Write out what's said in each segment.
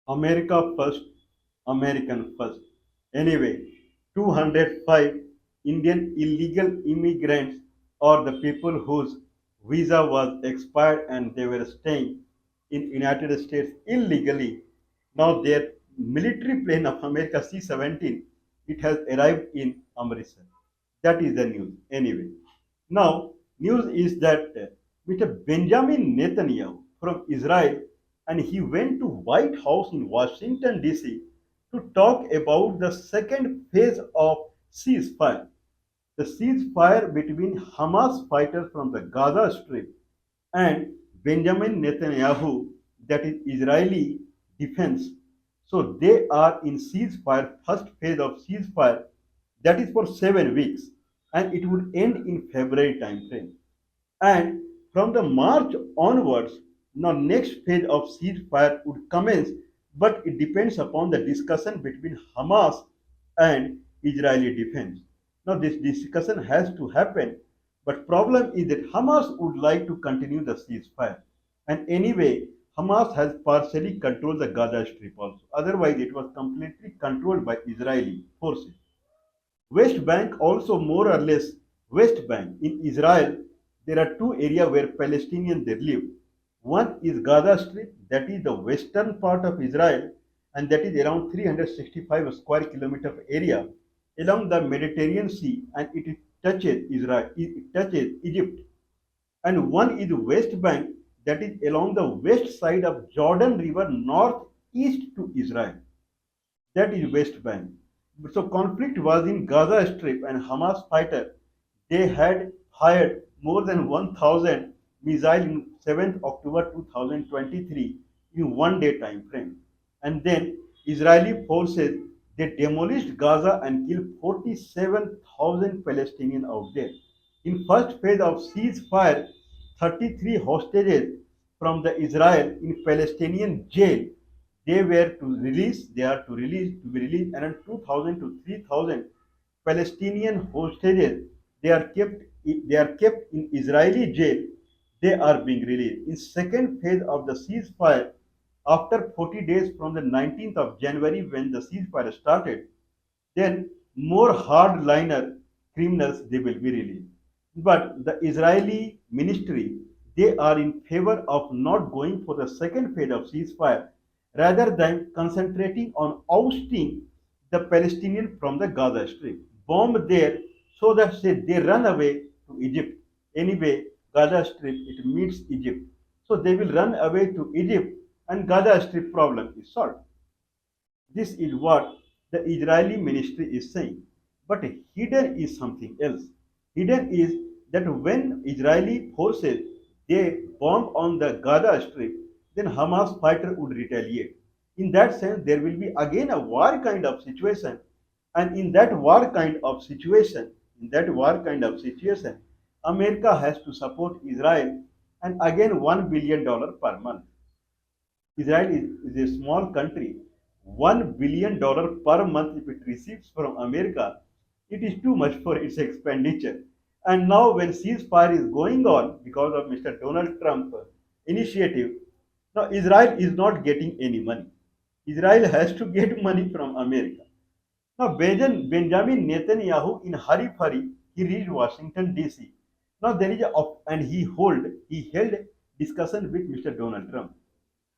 America first, American first. Anyway, 205 Indian illegal immigrants or the people whose visa was expired and they were staying in United States illegally. Now their military plane of America C-17, it has arrived in Amritsar. That is the news. Anyway, now news is that Mr. Benjamin Netanyahu from Israel and he went to White House in Washington DC to talk about the second phase of ceasefire, the ceasefire between Hamas fighters from the Gaza Strip and Benjamin Netanyahu, that is Israeli defense. So they are in ceasefire, first phase of ceasefire, that is for 7 weeks, and it would end in February timeframe. And from the March onwards, now next phase of ceasefire would commence, but it depends upon the discussion between Hamas and Israeli defense. Now this discussion has to happen, but problem is that Hamas would like to continue the ceasefire. And anyway, Hamas has partially controlled the Gaza Strip also. Otherwise, it was completely controlled by Israeli forces. West Bank also more or less West Bank. In Israel, there are two areas where Palestinians they live. One is Gaza Strip, that is the western part of Israel, and that is around 365 square kilometer area along the Mediterranean Sea, and it touches Israel, it touches Egypt. And one is West Bank, that is along the west side of Jordan River, northeast to Israel. That is West Bank. So conflict was in Gaza Strip and Hamas fighter. They had fired more than 1,000 missiles in 7th October 2023 in 1 day time frame. And then Israeli forces they demolished Gaza and killed 47,000 Palestinians out there. In first phase of ceasefire, 33 hostages from the Israel in Palestinian jail they were to release, they are to be released around 2,000 to 3,000 Palestinian hostages. They are kept in Israeli jail. They are being released. In second phase of the ceasefire, after 40 days from the 19th of January when the ceasefire started, then more hardliner criminals they will be released. But the Israeli ministry they are in favor of not going for the second phase of ceasefire rather than concentrating on ousting the Palestinian from the Gaza Strip. Bomb there so that say they run away to Egypt. Anyway, Gaza Strip it meets Egypt. So they will run away to Egypt and Gaza Strip problem is solved. This is what the Israeli ministry is saying. But hidden is something else. Hidden is that when Israeli forces they bomb on the Gaza Strip, then Hamas fighter would retaliate. In that sense, there will be again a war kind of situation. And in that war kind of situation, America has to support Israel and again $1 billion per month. Israel is a small country. $1 billion per month if it receives from America, it is too much for its expenditure. And now when ceasefire is going on because of Mr. Donald Trump initiative, now Israel is not getting any money. Israel has to get money from America. Now Benjamin Netanyahu in hurry, he reached Washington DC. Now there is a and he held discussion with Mr. Donald Trump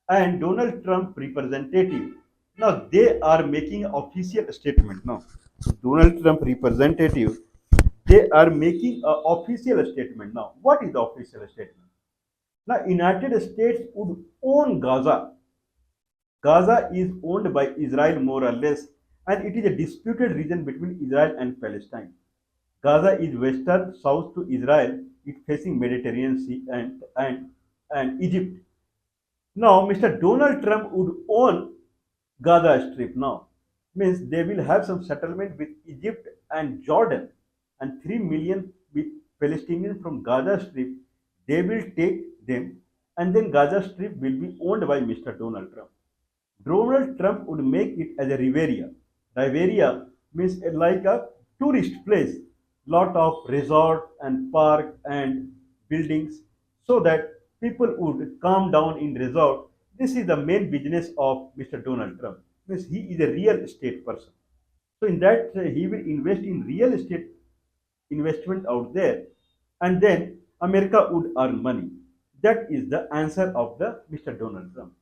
and Donald Trump representative. Now they are making official statement now. Donald Trump representative, they are making an official statement now. What is the official statement? Now United States would own Gaza. Gaza is owned by Israel more or less, and it is a disputed region between Israel and Palestine. Gaza is western south to Israel, it facing Mediterranean Sea and Egypt. Now, Mr. Donald Trump would own Gaza Strip now. Means they will have some settlement with Egypt and Jordan, and 3 million with Palestinians from Gaza Strip. They will take them, and then Gaza Strip will be owned by Mr. Donald Trump. Donald Trump would make it as a Riviera. Riviera means like a tourist place, lot of resort and park and buildings, so that people would come down in resort. This is the main business of Mr. Donald Trump. Means he is a real estate person. So in that he will invest in real estate investment out there, and then America would earn money. That is the answer of the Mr. Donald Trump.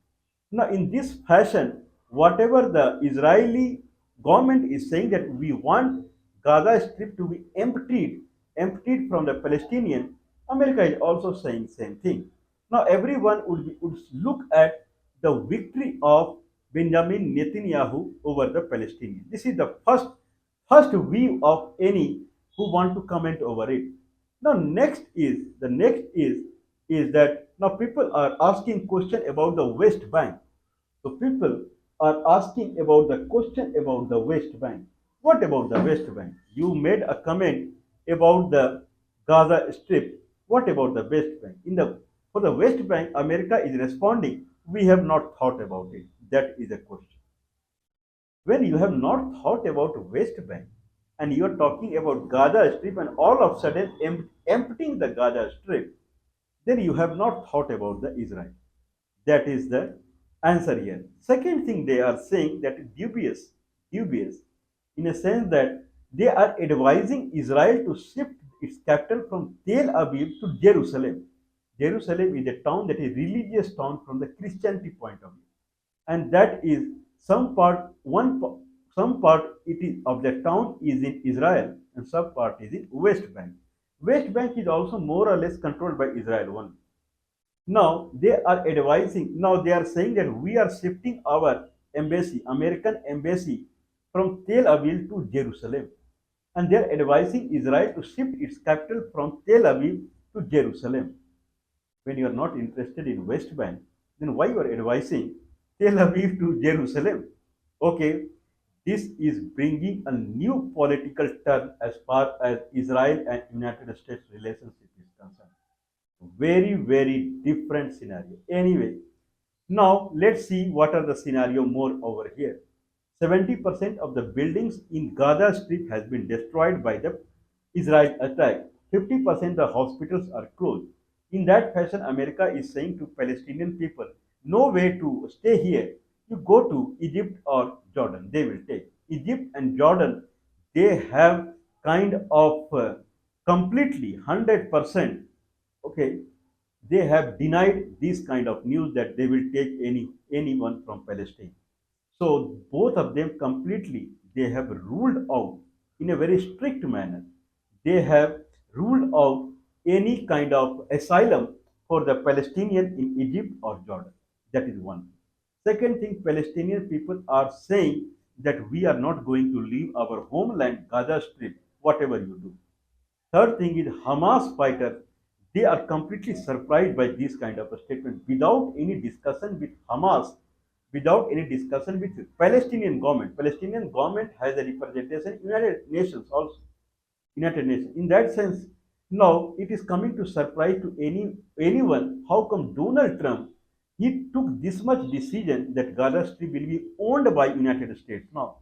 Now, in this fashion, whatever the Israeli government is saying that we want Gaza Strip to be emptied from the Palestinian, America is also saying same thing. Now, everyone would look at the victory of Benjamin Netanyahu over the Palestinians. This is the first view of any who want to comment over it. Now, next is that now people are asking question about the West Bank. So people are asking about the question about the West Bank. What about the West Bank? You made a comment about the Gaza Strip. What about the West Bank? In the For the West Bank, America is responding. We have not thought about it. That is a question. When you have not thought about West Bank and you are talking about Gaza Strip and all of a sudden emptying the Gaza Strip, then you have not thought about the Israel. That is the answer here. Second thing they are saying that dubious, in a sense that they are advising Israel to shift its capital from Tel Aviv to Jerusalem. Jerusalem is a town that is religious town from the Christianity point of view, and that is some part it is of the town is in Israel and some part is in West Bank. West Bank is also more or less controlled by Israel only. Now they are saying that we are shifting our embassy, American embassy, from Tel Aviv to Jerusalem. And they are advising Israel to shift its capital from Tel Aviv to Jerusalem. When you are not interested in West Bank, then why you are advising Tel Aviv to Jerusalem? Okay, this is bringing a new political turn as far as Israel and United States relationship is concerned. Very, very different scenario. Anyway, now let's see what are the scenario more over here. 70% of the buildings in Gaza Strip has been destroyed by the Israel attack. 50% of hospitals are closed. In that fashion, America is saying to Palestinian people, no way to stay here. You go to Egypt or Jordan. They will take. Egypt and Jordan, they have kind of completely 100%, okay, they have denied this kind of news that they will take anyone from Palestine. So both of them completely they have ruled out in a very strict manner. They have ruled out any kind of asylum for the Palestinian in Egypt or Jordan. That is one. Second thing, Palestinian people are saying that we are not going to leave our homeland Gaza Strip, whatever you do. Third thing is Hamas fighters, they are completely surprised by this kind of a statement without any discussion with Hamas, without any discussion with Palestinian government. Palestinian government has a representation in United Nations also. United Nations. In that sense, now it is coming to surprise to anyone how come Donald Trump he took this much decision that Gaza Strip will be owned by United States now.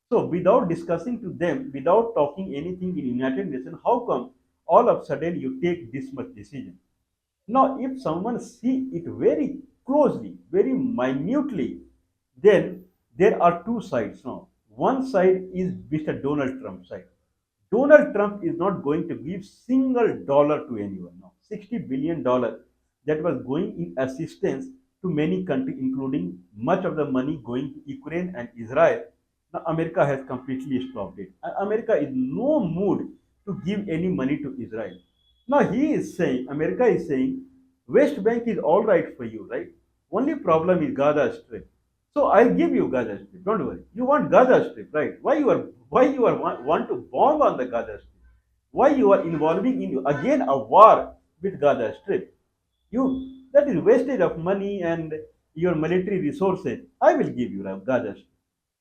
So without discussing to them, without talking anything in United Nations, how come all of a sudden you take this much decision? Now, if someone see it very closely, very minutely, then there are two sides now. One side is Mr. Donald Trump side. Donald Trump is not going to give single dollar to anyone now. $60 billion that was going in assistance to many countries, including much of the money going to Ukraine and Israel. Now America has completely stopped it. And America is no mood to give any money to Israel. Now America is saying, West Bank is all right for you, right? Only problem is Gaza Strip. So I'll give you Gaza Strip. Don't worry. You want Gaza Strip, right? Why you are want to bomb on the Gaza Strip? Why you are involving in again a war with Gaza Strip? You that is wastage of money and your military resources. I will give you Gaza Strip.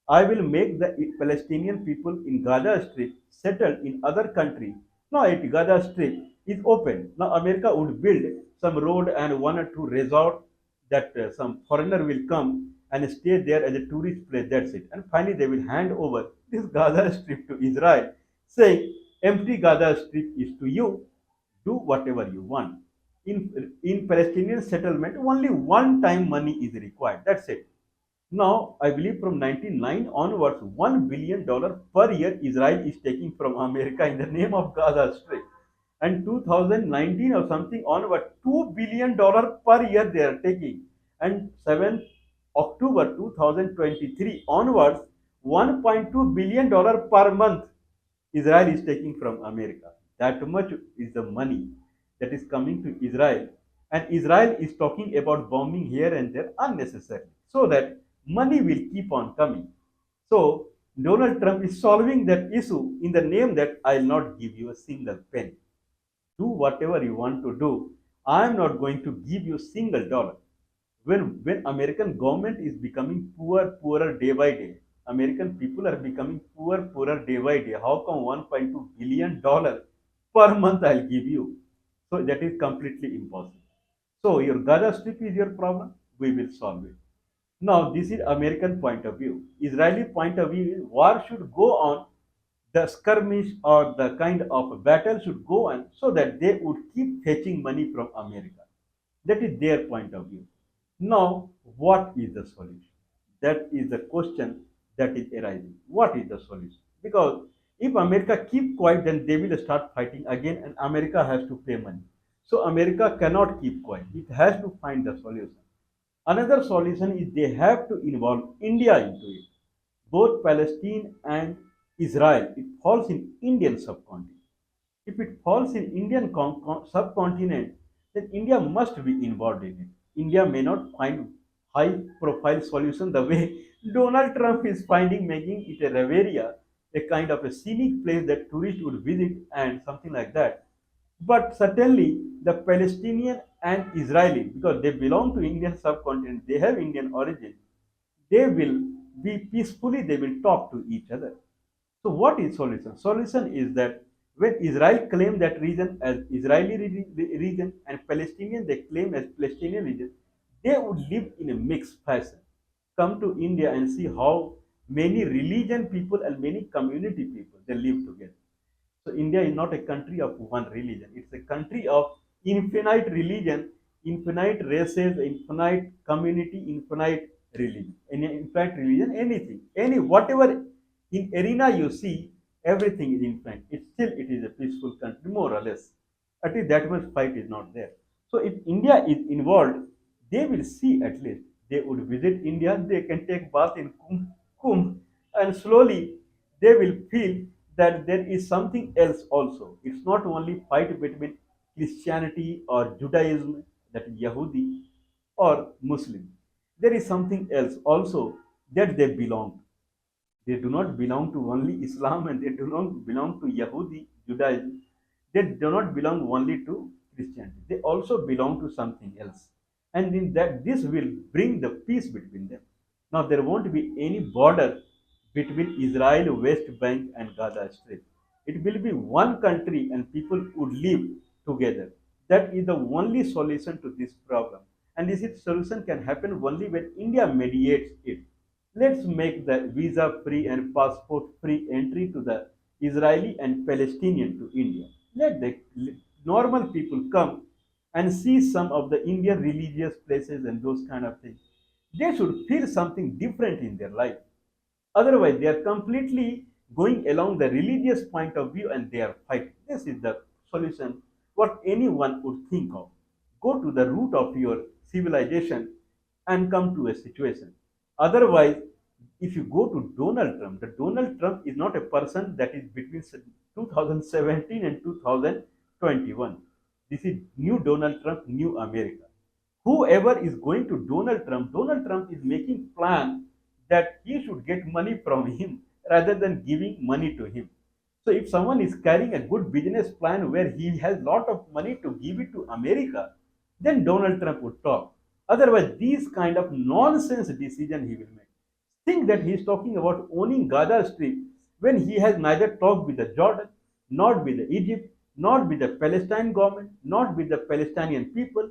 I will make the Palestinian people in Gaza Strip settle in other country. Now it Gaza Strip is open. Now America would build some road and one or two resort that some foreigner will come and stay there as a tourist place. That's it. And finally they will hand over this Gaza Strip to Israel, saying, empty Gaza Strip is to you. Do whatever you want. In Palestinian settlement, only one time money is required. That's it. Now, I believe from 1999 onwards, $1 billion per year Israel is taking from America in the name of Gaza Strip. And 2019 or something onward, $2 billion per year they are taking. And 7th October 2023 onwards, $1.2 billion per month Israel is taking from America. That much is the money that is coming to Israel. And Israel is talking about bombing here and there unnecessarily so that money will keep on coming. So Donald Trump is solving that issue in the name that I'll not give you a single penny. Do whatever you want to do. I am not going to give you a single dollar. When American government is becoming poorer day by day, American people are becoming poorer day by day. How come $1.2 billion per month I'll give you? So that is completely impossible. So your Gaza Strip is your problem. We will solve it. Now this is American point of view. Israeli point of view is war should go on, the skirmish or the kind of battle should go on so that they would keep fetching money from America. That is their point of view. Now, what is the solution? That is the question that is arising. What is the solution? Because if America keep quiet, then they will start fighting again, and America has to pay money. So America cannot keep quiet. It has to find the solution. Another solution is they have to involve India into it. Both Palestine and Israel, it falls in Indian subcontinent. If it falls in Indian subcontinent, then India must be involved in it. India may not find high profile solution the way Donald Trump is finding, making it a Riviera, a kind of a scenic place that tourists would visit and something like that. But certainly the Palestinian and Israeli, because they belong to Indian subcontinent, they have Indian origin, they will be peacefully, they will talk to each other. So what is solution? Solution is that when Israel claim that region as Israeli region and Palestinian they claim as Palestinian region, they would live in a mixed fashion. Come to India and see how many religion people and many community people they live together. So India is not a country of one religion. It's a country of infinite religion, infinite races, infinite community, infinite religion. Infinite religion, anything. Whatever in arena you see, everything is infinite. It is a peaceful country, more or less. At least that much fight is not there. So if India is involved, they will see at least. They would visit India, they can take bath in Kumbh, and slowly they will feel that there is something else also. It's not only fight between Christianity or Judaism, that is Yahudi, or Muslim. There is something else also that they belong. They do not belong to only Islam and they do not belong to Yahudi, Judaism. They do not belong only to Christianity. They also belong to something else. And in that, this will bring the peace between them. Now, there won't be any border between Israel, West Bank, and Gaza Strip. It will be one country and people would live together. That is the only solution to this problem. And this solution can happen only when India mediates it. Let's make the visa free and passport free entry to the Israeli and Palestinian to India. Let the normal people come and see some of the Indian religious places and those kind of things. They should feel something different in their life. Otherwise, they are completely going along the religious point of view and they are fighting. This is the solution what anyone would think of. Go to the root of your civilization and come to a situation. Otherwise, if you go to Donald Trump, the Donald Trump is not a person that is between 2017 and 2021. This is new Donald Trump, new America. Whoever is going to Donald Trump is making plan that he should get money from him rather than giving money to him. So if someone is carrying a good business plan where he has lot of money to give it to America, then Donald Trump would talk. Otherwise, these kind of nonsense decision he will make. Think that he is talking about owning Gaza Strip when he has neither talked with the Jordan, not with the Egypt, not with the Palestine government, not with the Palestinian people,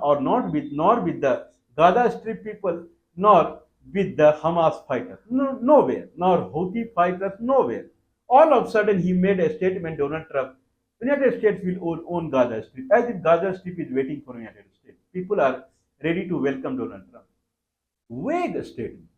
or nor with the Gaza Strip people, nor with the Hamas fighters. No, nowhere, nor Houthi fighters, nowhere. All of a sudden, he made a statement, Donald Trump. United States will own Gaza Strip, as if Gaza Strip is waiting for United States. People are ready to welcome Donald Trump. Vague statement,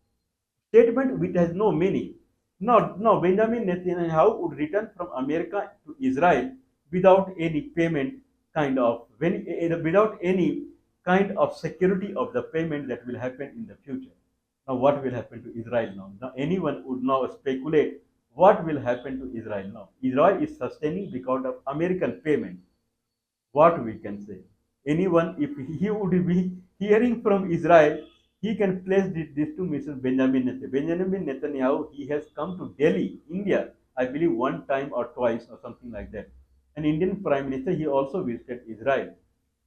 statement which has no meaning. No, Benjamin Netanyahu would return from America to Israel without any payment without any kind of security of the payment that will happen in the future. Now, what will happen to Israel now? Now, anyone would now speculate what will happen to Israel now. Israel is sustaining because of American payment. What we can say? Anyone, if he would be hearing from Israel, he can place this to Mr. Benjamin Netanyahu. Benjamin Netanyahu, he has come to Delhi, India, I believe one time or twice or something like that. An Indian Prime Minister, he also visited Israel.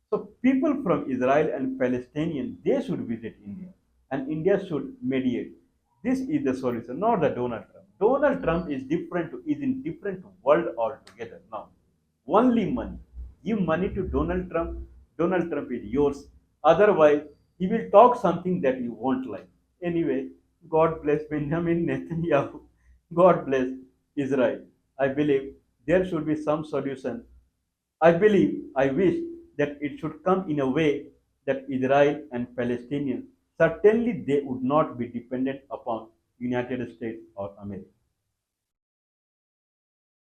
So people from Israel and Palestinians, they should visit India, and India should mediate. This is the solution, not the Donald Trump. Donald Trump is in different world altogether now. Only money. Give money to Donald Trump. Donald Trump is yours. Otherwise, he will talk something that you won't like. Anyway, God bless Benjamin Netanyahu. God bless Israel. I believe there should be some solution. I wish that it should come in a way that Israel and Palestinians certainly they would not be dependent upon United States or America.